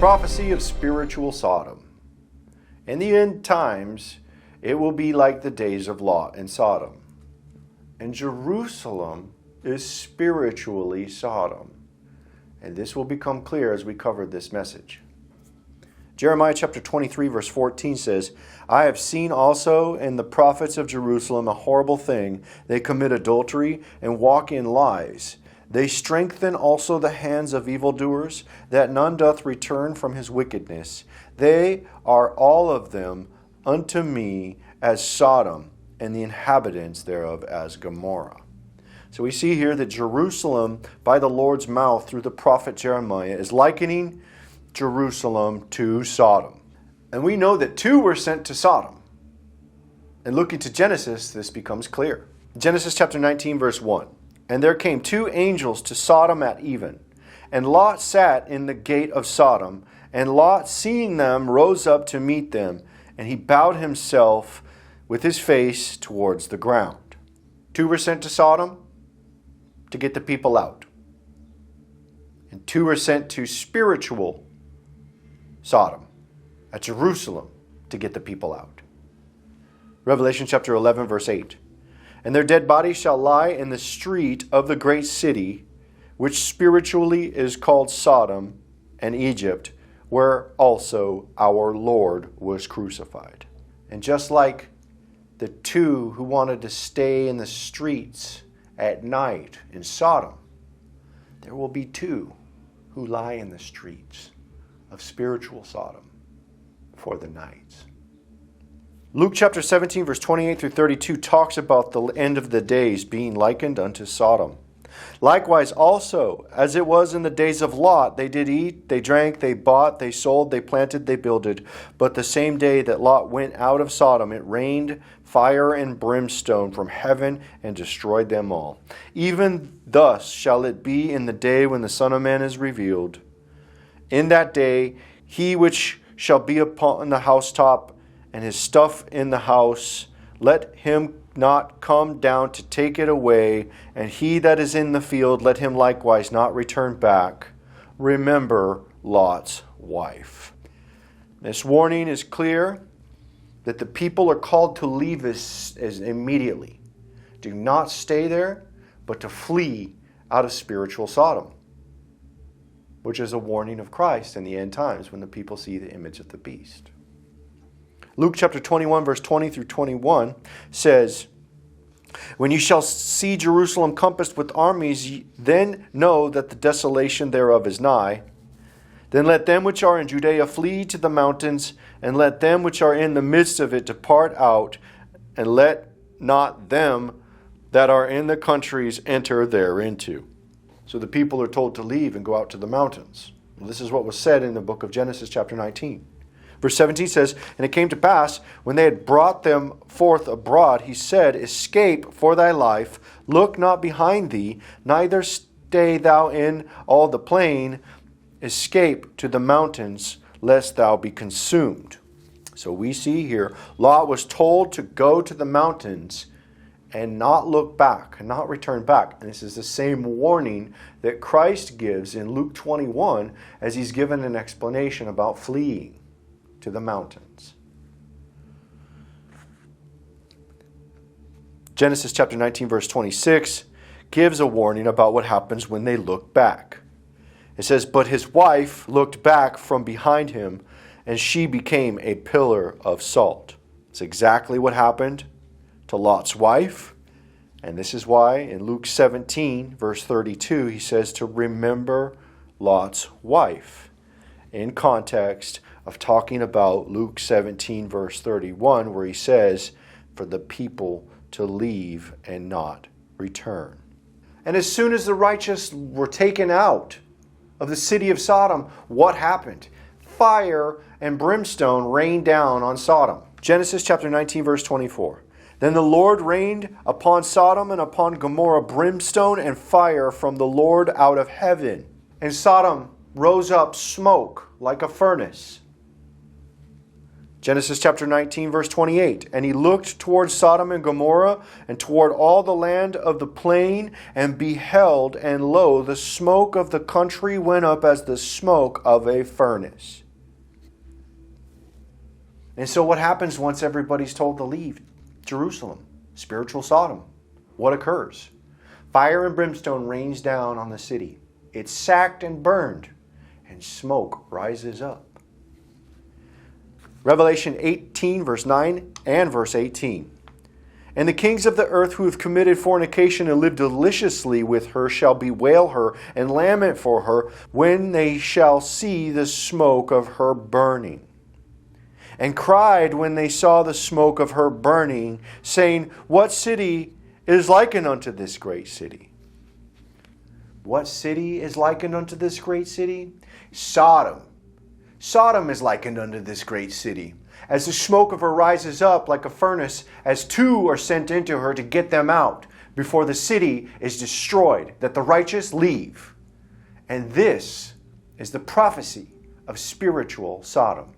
prophecy of spiritual Sodom. In the end times, it will be like the days of Lot and Sodom. And Jerusalem is spiritually Sodom. And this will become clear as we cover this message. Jeremiah chapter 23 verse 14 says, I have seen also in the prophets of Jerusalem a horrible thing. They commit adultery and walk in lies. They strengthen also the hands of evildoers, that none doth return from his wickedness. They are all of them unto me as Sodom, and the inhabitants thereof as Gomorrah. So we see here that Jerusalem, by the Lord's mouth through the prophet Jeremiah, is likening Jerusalem to Sodom. And we know that two were sent to Sodom. And looking to Genesis, this becomes clear. Genesis chapter 19 verse 1. And there came two angels to Sodom at even. And Lot sat in the gate of Sodom. And Lot, seeing them, rose up to meet them. And he bowed himself with his face towards the ground. Two were sent to Sodom to get the people out. And two were sent to spiritual Sodom at Jerusalem to get the people out. Revelation chapter 11 verse 8. And their dead bodies shall lie in the street of the great city, which spiritually is called Sodom and Egypt, where also our Lord was crucified. And just like the two who wanted to stay in the streets at night in Sodom, there will be two who lie in the streets of spiritual Sodom for the nights. Luke chapter 17 verse 28 through 32 talks about the end of the days being likened unto Sodom. Likewise also, as it was in the days of Lot, they did eat, they drank, they bought, they sold, they planted, they builded. But the same day that Lot went out of Sodom, it rained fire and brimstone from heaven and destroyed them all. Even thus shall it be in the day when the Son of Man is revealed. In that day, he which shall be upon the housetop and his stuff in the house, let him not come down to take it away, and he that is in the field, let him likewise not return back. Remember Lot's wife. This warning is clear that the people are called to leave as immediately. Do not stay there, but to flee out of spiritual Sodom, which is a warning of Christ in the end times when the people see the image of the beast. Luke chapter 21 verse 20 through 21 says, When you shall see Jerusalem compassed with armies, then know that the desolation thereof is nigh. Then let them which are in Judea flee to the mountains, and let them which are in the midst of it depart out, and let not them that are in the countries enter thereinto. So the people are told to leave and go out to the mountains. Well, this is what was said in the book of Genesis chapter 19. Verse 17 says, And it came to pass, when they had brought them forth abroad, he said, Escape for thy life, look not behind thee, neither stay thou in all the plain, escape to the mountains, lest thou be consumed. So we see here, Lot was told to go to the mountains and not look back, and not return back. And this is the same warning that Christ gives in Luke 21 as he's given an explanation about fleeing to the mountains. Genesis chapter 19 verse 26 gives a warning about what happens when they look back. It says, But his wife looked back from behind him, and she became a pillar of salt. It's exactly what happened to Lot's wife. And this is why in Luke 17 verse 32 he says to remember Lot's wife, in context of talking about Luke 17 verse 31, where he says for the people to leave and not return. And as soon as the righteous were taken out of the city of Sodom, what happened? Fire and brimstone rained down on Sodom. Genesis chapter 19 verse 24. Then the Lord rained upon Sodom and upon Gomorrah brimstone and fire from the Lord out of heaven. And Sodom rose up smoke like a furnace. Genesis chapter 19, verse 28. And he looked toward Sodom and Gomorrah, and toward all the land of the plain, and beheld, and lo, the smoke of the country went up as the smoke of a furnace. And so what happens once everybody's told to leave Jerusalem? Spiritual Sodom. What occurs? Fire and brimstone rains down on the city. It's sacked and burned, and smoke rises up. Revelation 18, verse 9 and verse 18. And the kings of the earth who have committed fornication and lived deliciously with her shall bewail her and lament for her when they shall see the smoke of her burning. And cried when they saw the smoke of her burning, saying, What city is likened unto this great city? What city is likened unto this great city? Sodom. Sodom is likened unto this great city. As the smoke of her rises up like a furnace, as two are sent into her to get them out before the city is destroyed, that the righteous leave. And this is the prophecy of spiritual Sodom.